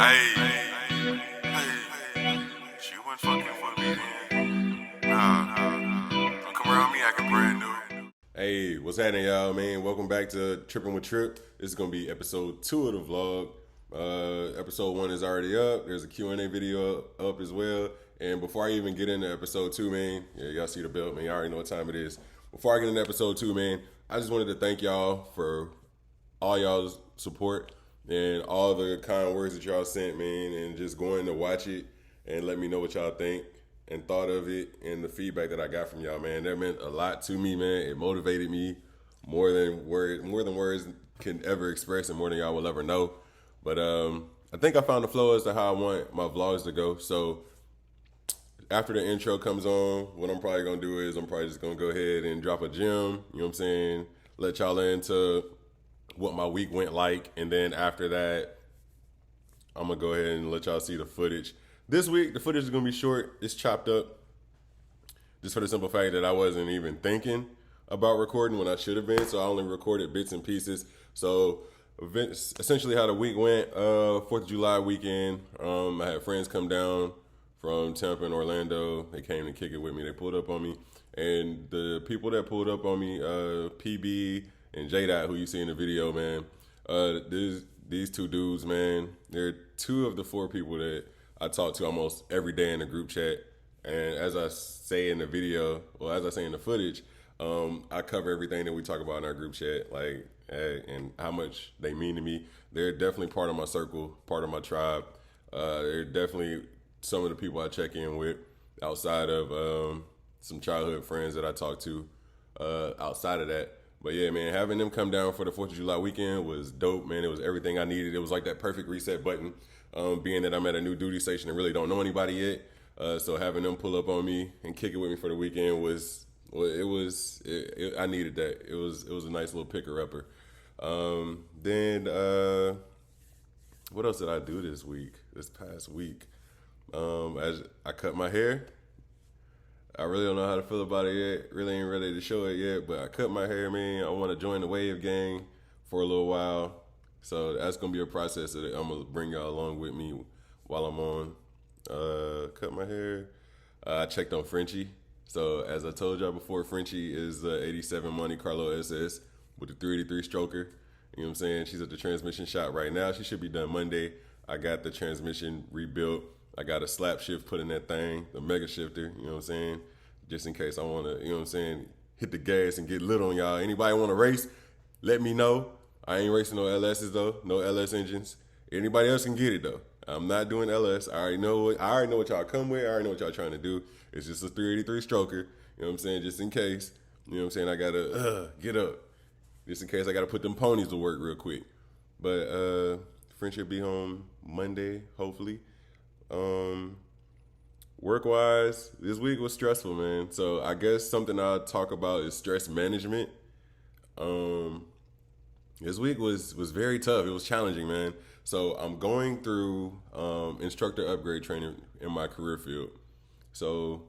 She wasn't fucking with me then. Don't come around me acting brand new. Hey, what's happening, y'all, man? Welcome back to Tripping with Trip. This is going to be episode 2 of the vlog. Episode 1 is already up. There's a Q&A video up as well. And before I even get into episode 2, man, yeah, y'all see the belt, man. Y'all already know what time it is. Before I get into episode 2, man, I just wanted to thank y'all for all y'all's support and all the kind words that y'all sent, man, and just going to watch it and let me know what y'all think and thought of it and the feedback that I got from y'all, man. That meant a lot to me, man. It motivated me more than words can ever express and more than y'all will ever know. But I think I found the flow as to how I want my vlogs to go. So after the intro comes on, what I'm probably going to do is I'm probably just going to go ahead and drop a gem, you know what I'm saying, let y'all into what my week went like, and then after that, I'm going to go ahead and let y'all see the footage. This week, the footage is going to be short. It's chopped up just for the simple fact that I wasn't even thinking about recording when I should have been, so I only recorded bits and pieces. So essentially how the week went, 4th of July weekend, I had friends come down from Tampa and Orlando. They came to kick it with me. They pulled up on me, and the people that pulled up on me, PB and J-Dot, who you see in the video, man, these two dudes, man, they're 2 of the 4 people that I talk to almost every day in the group chat. And as I say in the video, well, as I say in the footage, I cover everything that we talk about in our group chat, like, and how much they mean to me. They're definitely part of my circle, part of my tribe. They're definitely some of the people I check in with outside of some childhood friends that I talk to outside of that. But yeah, man, having them come down for the 4th of July weekend was dope, man. It was everything I needed. It was like that perfect reset button, being that I'm at a new duty station and really don't know anybody yet. So having them pull up on me and kick it with me for the weekend was, I needed that. It was a nice little picker-upper. Then what else did I do this past week? As I cut my hair. I really don't know how to feel about it yet. Really ain't ready to show it yet, but I cut my hair, man. I want to join the wave gang for a little while. So that's going to be a process that I'm going to bring y'all along with me while I'm on. Cut my hair. I checked on Frenchie. So as I told y'all before, Frenchie is the 87 Monte Carlo SS with the 383 stroker. You know what I'm saying? She's at the transmission shop right now. She should be done Monday. I got the transmission rebuilt. I got a slap shift put in that thing, the mega shifter, you know what I'm saying? Just in case I want to, you know what I'm saying, hit the gas and get lit on y'all. Anybody want to race, let me know. I ain't racing no LSs though, no LS engines. Anybody else can get it though. I'm not doing LS. I already know what y'all come with. I already know what y'all trying to do. It's just a 383 stroker, you know what I'm saying, just in case. You know what I'm saying? I got to get up. Just in case I got to put them ponies to work real quick. But Frenchie will be home Monday, hopefully. Work-wise, this week was stressful, man. So I guess something I'll talk about is stress management. This week was very tough. It was challenging, man. So I'm going through instructor upgrade training in my career field. So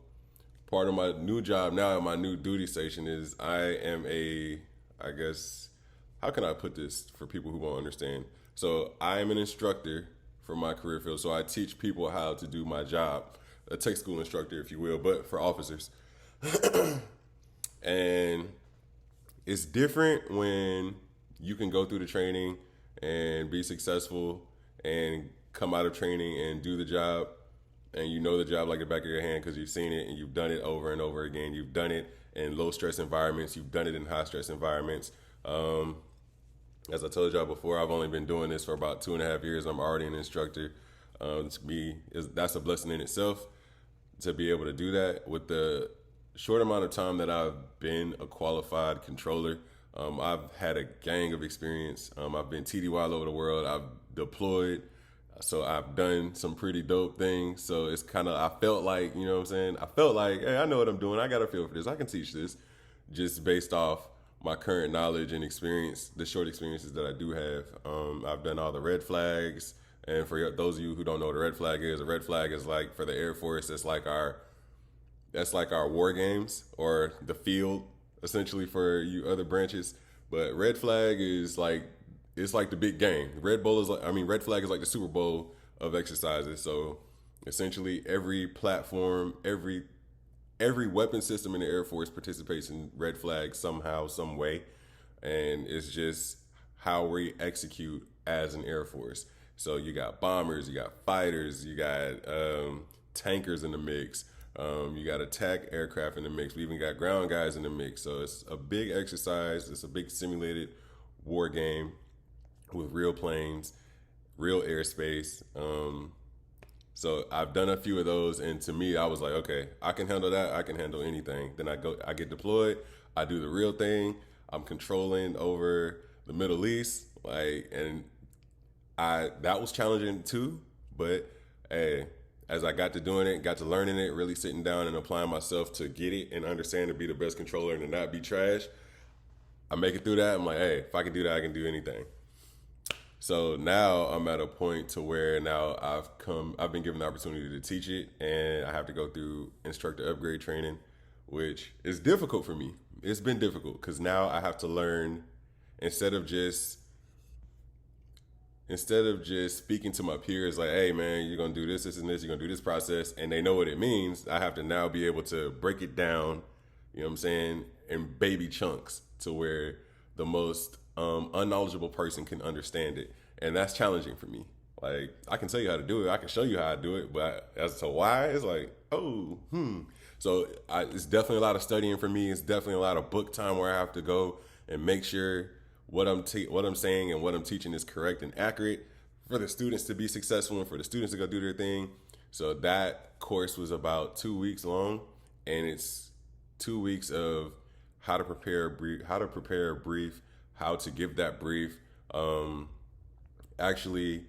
part of my new job now at my new duty station is I guess, how can I put this for people who won't understand? So I am an instructor for my career field. So I teach people how to do my job, a tech school instructor, if you will, but for officers. And it's different when you can go through the training and be successful and come out of training and do the job, and you know the job like the back of your hand because you've seen it and you've done it over and over again. You've done it in low stress environments. You've done it in high stress environments. As I told y'all before, I've only been doing this for about 2.5 years. I'm already an instructor. That's a blessing in itself to be able to do that. With the short amount of time that I've been a qualified controller, I've had a gang of experience. I've been TDY all over the world. I've deployed. So I've done some pretty dope things. So it's kind of, I felt like, you know what I'm saying? I felt like, hey, I know what I'm doing. I got a feel for this. I can teach this just based off my current knowledge and experience, the short experiences that I do have. I've done all the red flags. And for those of you who don't know what a red flag is like for the Air Force, that's like our war games or the field, essentially, for you other branches. But red flag is like, it's like the big game. Red flag is like the Super Bowl of exercises. So essentially, every platform, every weapon system in the Air Force participates in red flag somehow, some way, and it's just how we execute as an Air Force. So you got bombers, you got fighters, you got tankers in the mix. You got attack aircraft in the mix. We even got ground guys in the mix. So it's a big exercise. It's a big simulated war game with real planes, real airspace. So I've done a few of those, and to me, I was like, okay, I can handle that. I can handle anything. Then I get deployed. I do the real thing. I'm controlling over the Middle East, and that was challenging too. But hey, as I got to doing it, got to learning it, really sitting down and applying myself to get it and understand to be the best controller and to not be trash, I make it through that. I'm like, hey, if I can do that, I can do anything. So now I'm at a point to where now I've been given the opportunity to teach it, and I have to go through instructor upgrade training, which is difficult for me. It's been difficult because now I have to learn instead of just speaking to my peers like, hey man, you're gonna do this, this, and this, you're gonna do this process, and they know what it means. I have to now be able to break it down, you know what I'm saying, in baby chunks to where the most unknowledgeable person can understand it. And that's challenging for me. Like, I can tell you how to do it, I can show you how I do it, but as to why, it's like, So it's definitely a lot of studying for me. It's definitely a lot of book time where I have to go and make sure what I'm saying and what I'm teaching is correct and accurate for the students to be successful and for the students to go do their thing. So that course was about 2 weeks long, and it's 2 weeks of how to prepare a brief, how to give that brief, actually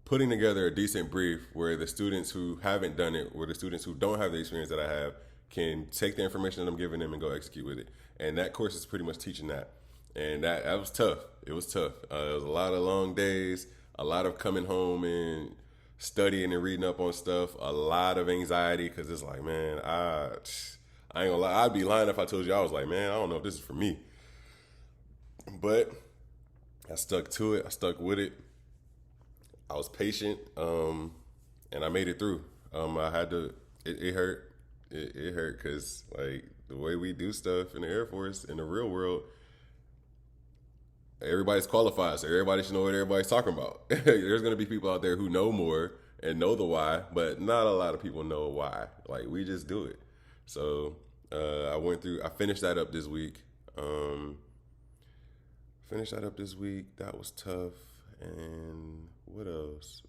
putting together a decent brief where the students who haven't done it, or the students who don't have the experience that I have, can take the information that I'm giving them and go execute with it. And that course is pretty much teaching that. And that was tough. It was tough. It was a lot of long days, a lot of coming home and studying and reading up on stuff, a lot of anxiety because it's like, man, I ain't gonna lie. I'd be lying if I told you I was like, man, I don't know if this is for me. But I stuck to it. I stuck with it. I was patient, and I made it through. I had to. It hurt. It hurt because like the way we do stuff in the Air Force in the real world, everybody's qualified, so everybody should know what everybody's talking about. There's gonna be people out there who know more and know the why, but not a lot of people know why. Like, we just do it. So I finished that up this week. That was tough. And what else?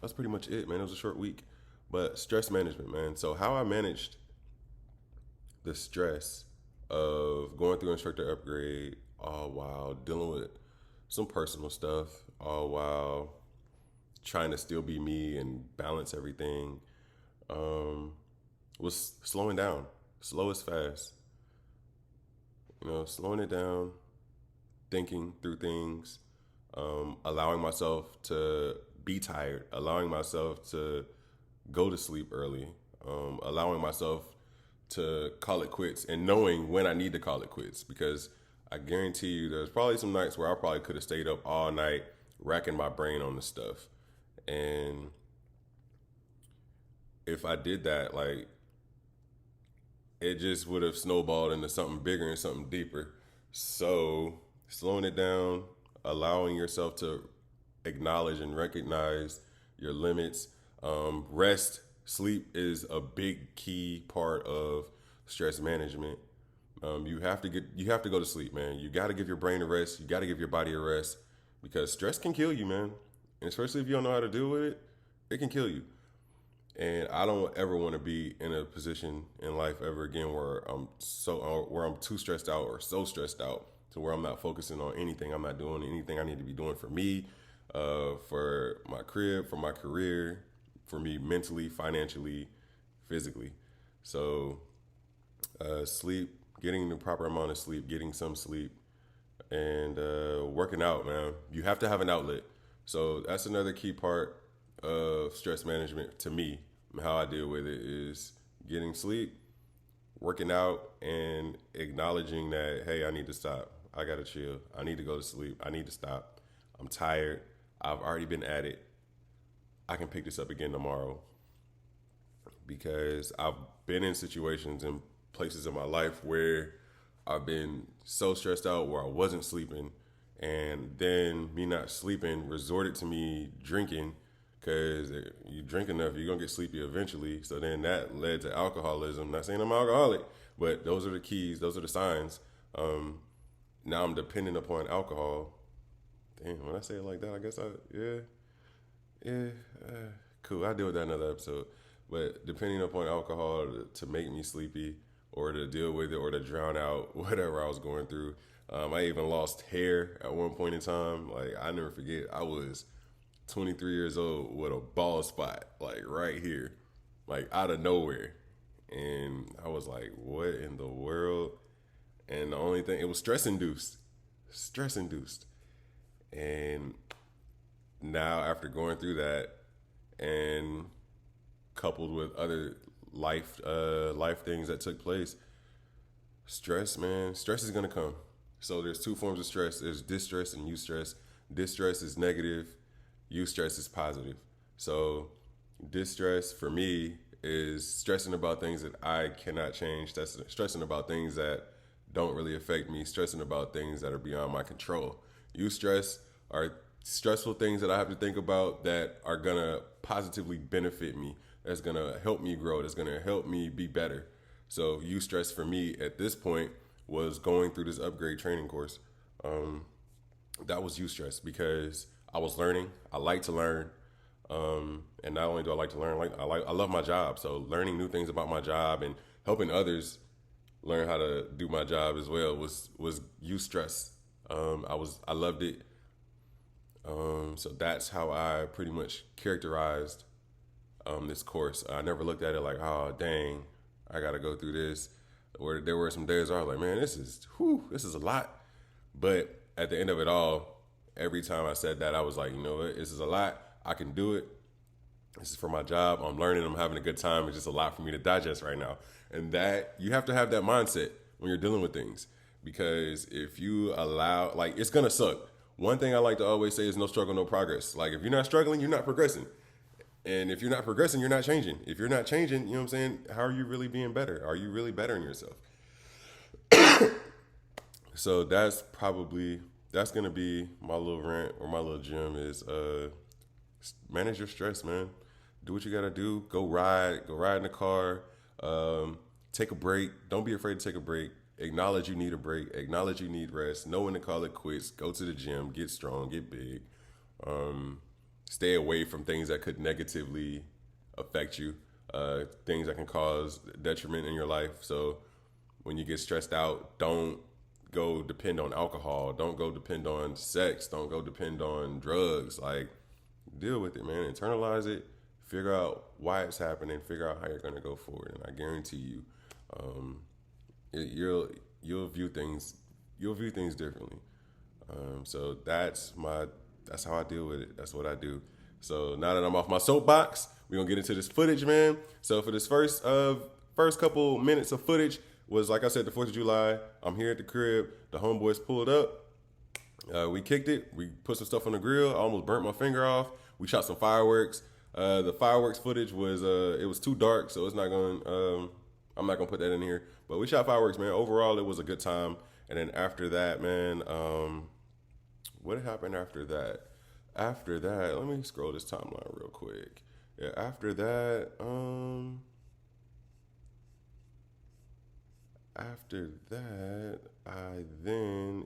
That's pretty much it, man. It was a short week. But stress management, man. So how I managed the stress of going through instructor upgrade all while dealing with some personal stuff, all while trying to still be me and balance everything, was slowing down. Slow is fast. Slowing it down, thinking through things, allowing myself to be tired, allowing myself to go to sleep early, allowing myself to call it quits, and knowing when I need to call it quits, because I guarantee you there's probably some nights where I probably could have stayed up all night racking my brain on this stuff. And if I did that, like, it just would have snowballed into something bigger and something deeper. So slowing it down, allowing yourself to acknowledge and recognize your limits. Rest, sleep is a big key part of stress management. You have to go to sleep, man. You got to give your brain a rest. You got to give your body a rest, because stress can kill you, man. And especially if you don't know how to deal with it, it can kill you. And I don't ever want to be in a position in life ever again where I'm too stressed out or so stressed out to where I'm not focusing on anything. I'm not doing anything I need to be doing for me, for my crib, for my career, for me mentally, financially, physically. So sleep, getting the proper amount of sleep, getting some sleep, and working out, man. You have to have an outlet. So that's another key part of stress management to me. How I deal with it is getting sleep, working out, and acknowledging that, hey, I need to stop. I got to chill. I need to go to sleep. I need to stop. I'm tired. I've already been at it. I can pick this up again tomorrow, because I've been in situations and places in my life where I've been so stressed out where I wasn't sleeping, and then me not sleeping resorted to me drinking, because you drink enough, you're gonna get sleepy eventually. So then that led to alcoholism. Not saying I'm an alcoholic, but those are the keys, those are the signs. Now I'm dependent upon alcohol. Damn, when I say it like that, I guess yeah, cool. I'll deal with that another episode. But depending upon alcohol to make me sleepy, or to deal with it, or to drown out whatever I was going through. I even lost hair at one point in time. Like, I never forget, I was 23 years old with a bald spot, like right here, like out of nowhere. And I was like, what in the world? And the only thing, it was stress induced. And now, after going through that, and coupled with other life things that took place, stress is gonna come. So there's two forms of stress. There's distress and eustress. Distress is negative, eustress is positive. So distress for me is stressing about things that I cannot change. That's stressing about things that don't really affect me, stressing about things that are beyond my control. Eustress are stressful things that I have to think about that are gonna positively benefit me, that's gonna help me grow, that's gonna help me be better. So eustress for me at this point was going through this upgrade training course. That was eustress, because I was learning. I like to learn, and not only do I like to learn, I love my job. So learning new things about my job and helping others learn how to do my job as well was eustress. I loved it. So that's how I pretty much characterized this course. I never looked at it like, oh dang, I gotta go through this. Or there were some days where I was like, man, this is a lot. But at the end of it all, every time I said that, I was like, you know what, this is a lot. I can do it. This is for my job. I'm learning. I'm having a good time. It's just a lot for me to digest right now. And that, you have to have that mindset when you're dealing with things, because if you allow, like, it's gonna suck. One thing I like to always say is no struggle, no progress. Like, if you're not struggling, you're not progressing. And if you're not progressing, you're not changing. If you're not changing, you know what I'm saying? How are you really being better? Are you really bettering yourself? So that's going to be my little rant, or my little gem is manage your stress, man. Do what you got to do. Go ride in the car. Take a break. Don't be afraid to take a break. Acknowledge you need a break. Acknowledge you need rest. Know when to call it quits. Go to the gym. Get strong. Get big. Stay away from things that could negatively affect you, things that can cause detriment in your life. So when you get stressed out, don't go depend on alcohol. Don't go depend on sex. Don't go depend on drugs. Like, deal with it, man. Internalize it. Figure out why it's happening. Figure out how you're going to go forward. And I guarantee you, you'll view things differently. So that's how I deal with it. That's what I do. So now that I'm off my soapbox, we're gonna get into this footage, man. So for this first couple minutes of footage was, like I said, the 4th of July. I'm here at the crib. The homeboys pulled up. We kicked it. We put some stuff on the grill. I almost burnt my finger off. We shot some fireworks. The fireworks footage was it was too dark, so it's not going. I'm not gonna put that in here. But we shot fireworks, man. Overall, it was a good time. And then after that, man, what happened after that? After that, let me scroll this timeline real quick. Yeah, after that,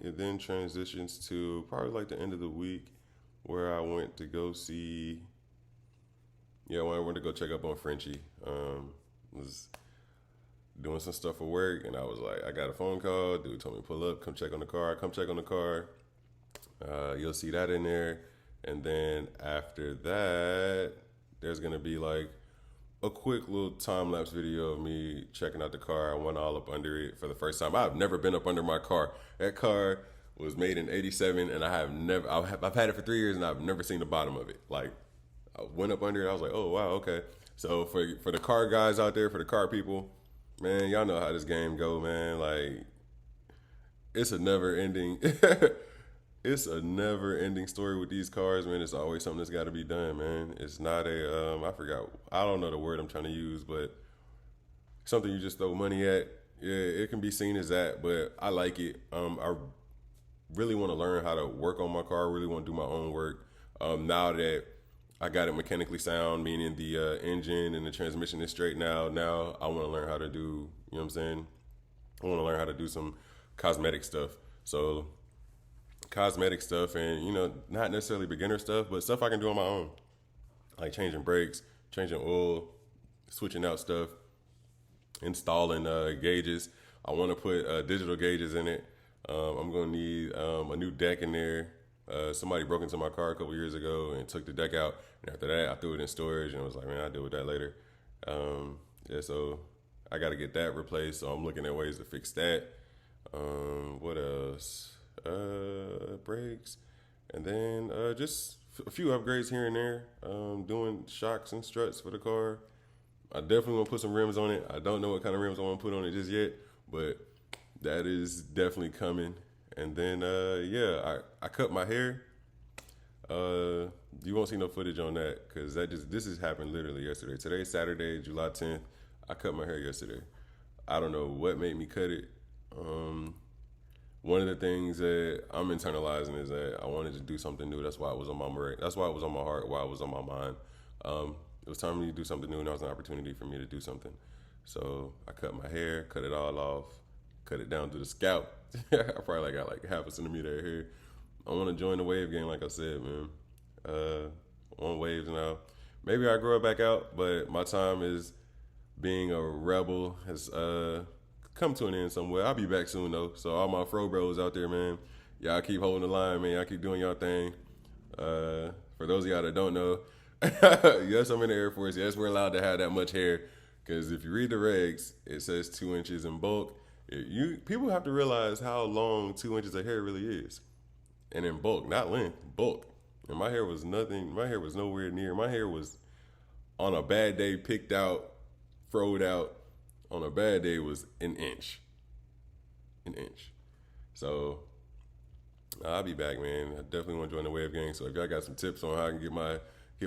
it then transitions to probably like the end of the week, where I went to go see. Yeah, when I went to go check up on Frenchie, was doing some stuff for work, and I was like, I got a phone call. Dude told me pull up, come check on the car. You'll see that in there. And then after that, there's going to be like a quick little time-lapse video of me checking out the car. I went all up under it for the first time. I've never been up under my car. That car was made in '87, and I've had it for 3 years, and I've never seen the bottom of it. Like, I went up under it. I was like, oh, wow, okay. So for the car guys out there, for the car people, man, y'all know how this game go, man. Like, it's a never-ending... it's a never-ending story with these cars, man. It's always something that's got to be done, man. It's not a I don't know the word I'm trying to use, but something you just throw money at. Yeah, it can be seen as that, but I like it. I really want to learn how to work on my car. I really want to do my own work. Now that I got it mechanically sound, meaning the engine and the transmission is straight now. Now I want to learn how to do, you know what I'm saying? I want to learn how to do some cosmetic stuff. So cosmetic stuff and, you know, not necessarily beginner stuff, but stuff I can do on my own. Like changing brakes, changing oil, switching out stuff, installing gauges. I want to put digital gauges in it. I'm going to need a new deck in there. Somebody broke into my car a couple years ago and took the deck out. And after that, I threw it in storage and I was like, man, I'll deal with that later. Yeah, so I got to get that replaced. So I'm looking at ways to fix that. What else? Brakes. And then just a few upgrades here and there. Doing shocks and struts for the car. I definitely want to put some rims on it. I don't know what kind of rims I want to put on it just yet, but that is definitely coming. And then, yeah, I cut my hair. You won't see no footage on that because this has happened literally yesterday. Today's Saturday, July 10th. I cut my hair yesterday. I don't know what made me cut it. One of the things that I'm internalizing is that I wanted to do something new. That's why it was on my mind. That's why it was on my heart. Why it was on my mind. It was time for me to do something new, and that was an opportunity for me to do something. So I cut my hair, cut it all off, cut it down to the scalp. I probably got like half a centimeter of hair. I want to join the wave game, like I said, man. On waves now. Maybe I grow it back out, but my time is being a rebel has come to an end somewhere. I'll be back soon though. So all my fro bros out there, man, y'all keep holding the line, man. Y'all keep doing y'all thing. For those of y'all that don't know, yes, I'm in the Air Force. Yes, we're allowed to have that much hair. Because if you read the regs, it says 2 inches in bulk. People have to realize how long 2 inches of hair really is. And in bulk, not length, bulk. And my hair was nothing. My hair was nowhere near. My hair was on a bad day picked out, froed out. On a bad day was an inch. An inch. So I'll be back, man. I definitely want to join the wave gang. So if y'all got some tips on how I can get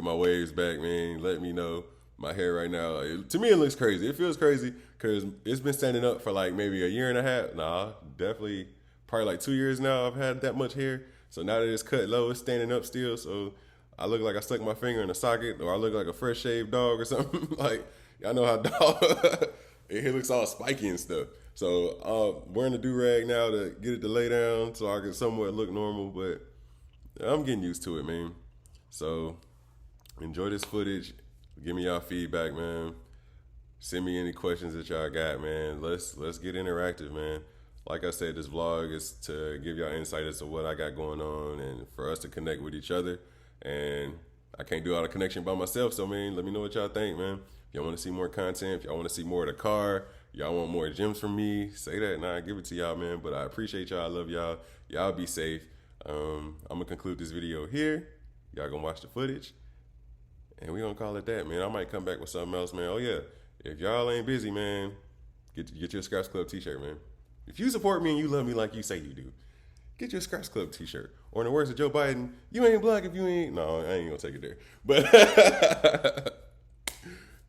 my waves back, man, let me know. My hair right now, to me, it looks crazy. It feels crazy because it's been standing up for like maybe a year and a half. Nah, definitely probably like 2 years now I've had that much hair. So now that it's cut low, it's standing up still. So I look like I stuck my finger in a socket, or I look like a fresh shaved dog or something. Like, y'all know how dog, it looks all spiky and stuff. So I'm wearing a do-rag now to get it to lay down so I can somewhat look normal, but I'm getting used to it, man. So enjoy this footage. Give me y'all feedback, man. Send me any questions that y'all got, man. Let's get interactive, man. Like I said, this vlog is to give y'all insight as to what I got going on and for us to connect with each other. And I can't do all the connection by myself, so, man, let me know what y'all think, man. If y'all want to see more content, if y'all want to see more of the car, y'all want more gems from me, say that and I'll give it to y'all, man. But I appreciate y'all. I love y'all. Y'all be safe. I'm going to conclude this video here. Y'all going to watch the footage. And we gonna call it that, man. I might come back with something else, man. Oh, yeah. If y'all ain't busy, man, get your Scraps Club t-shirt, man. If you support me and you love me like you say you do, get your Scraps Club t-shirt. Or in the words of Joe Biden, you ain't black if you ain't... No, I ain't gonna take it there. But,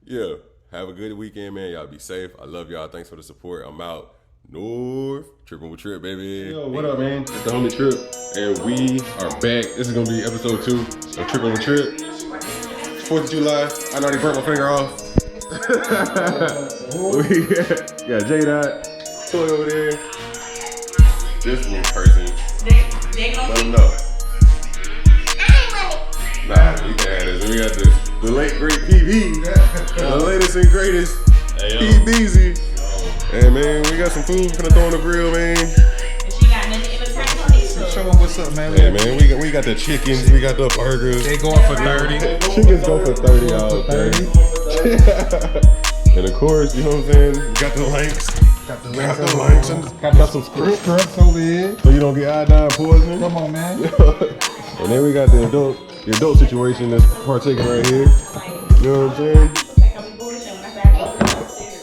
yeah. Have a good weekend, man. Y'all be safe. I love y'all. Thanks for the support. I'm out. North. Tripping with Trip, baby. Yo, what up, man? It's the homie Trip. And we are back. This is gonna be episode 2 of Tripping with Trip. 4th of July, I already burnt my finger off. We got J-Dot, Toy over there. This one person. Let them know. Nah, you can't have this. We got the late great PB, the latest and greatest PBZ. Hey man, we got some food finna throw on the grill, man. Show them what's up, man. Hey, man, we got the chickens, we got the burgers. They going for 30. Chickens go for 30 out there. And of course, you know what I'm saying? We got the links. Got the links. Got some scrubs over here. so you don't get iodine poisoning. Come on, man. And then we got the adult situation that's partaking right here. You know what I'm saying?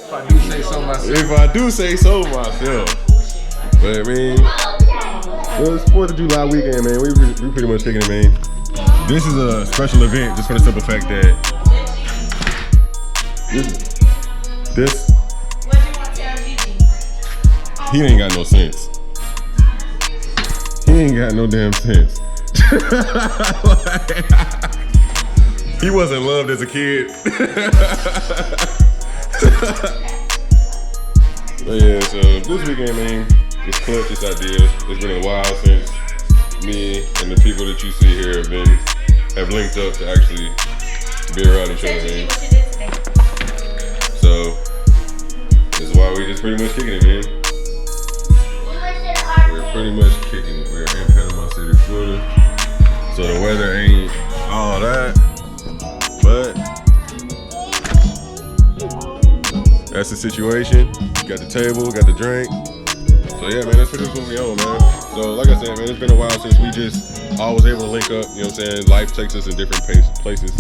If I do say so myself. If I do say so myself. But I mean, Well, it's 4th of July weekend, man. We pretty much kicking it, man. This is a special event just for the simple fact that this he ain't got no sense. He ain't got no damn sense. He wasn't loved as a kid. But yeah, so this weekend, man, it's clutch, this idea. It's been a while since me and the people that you see here have linked up to actually be around each other, man. So this is why we just pretty much kicking it, man. We're pretty much kicking it. We're in Panama City, Florida. So the weather ain't all that, but that's the situation. Got the table, got the drink. So yeah, man, that's what we on, man. So like I said, man, it's been a while since we just always able to link up. You know what I'm saying? Life takes us in different places,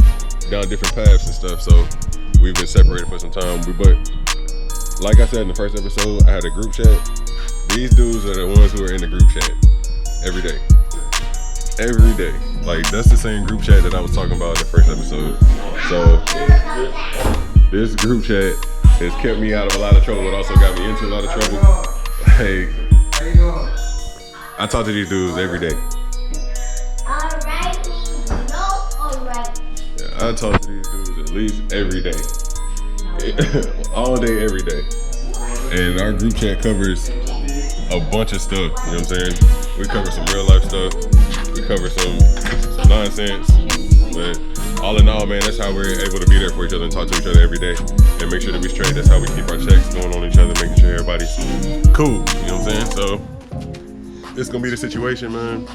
down different paths and stuff. So we've been separated for some time. But like I said in the first episode, I had a group chat. These dudes are the ones who are in the group chat every day. Every day. Like, that's the same group chat that I was talking about in the first episode. So this group chat has kept me out of a lot of trouble, but also got me into a lot of trouble. Like, I talk to these dudes every day. Yeah, I talk to these dudes at least every day. All day, every day. And our group chat covers a bunch of stuff, you know what I'm saying? We cover some real life stuff. We cover some nonsense. But all in all, man, that's how we're able to be there for each other and talk to each other every day and make sure that we straight. That's how we keep our checks going on each other, making sure everybody's cool, you know what I'm saying? So it's gonna be the situation, man.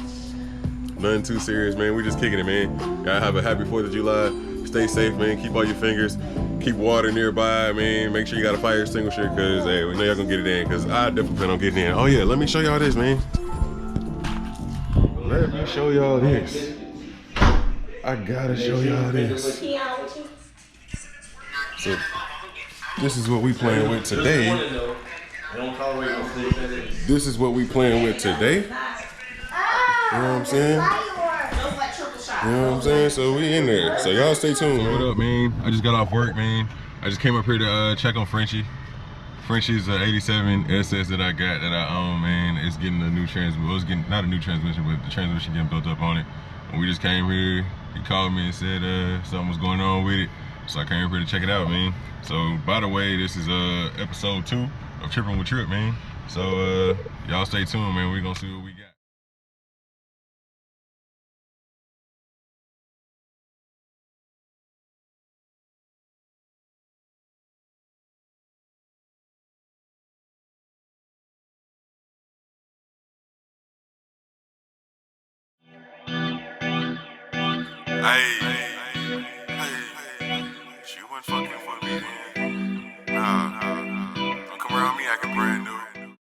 Nothing too serious, man. We just kicking it, man. Y'all have a happy 4th of July. Stay safe, man. Keep all your fingers. Keep water nearby, man. Make sure you got a fire extinguisher, cause hey, we know y'all gonna get it in. Cause I definitely plan on getting in. Oh yeah, let me show y'all this, man. Let me show y'all this. I gotta show y'all this. So this is what we playing with today. This is what we playing with today. You know what I'm saying? You know what I'm saying? So we in there. So y'all stay tuned. What up, man? I just got off work, man. I just came up here to check on Frenchie. Frenchie's 87 SS that I got that I own, man. It's getting a new transmission. Well, it's getting not a new transmission, but the transmission getting built up on it. And we just came here. He called me and said something was going on with it. So I came here to check it out, man. So by the way, this is episode 2 of Tripping with Trip, man. So y'all stay tuned, man. We're gonna see what we got. Hey, she went fucking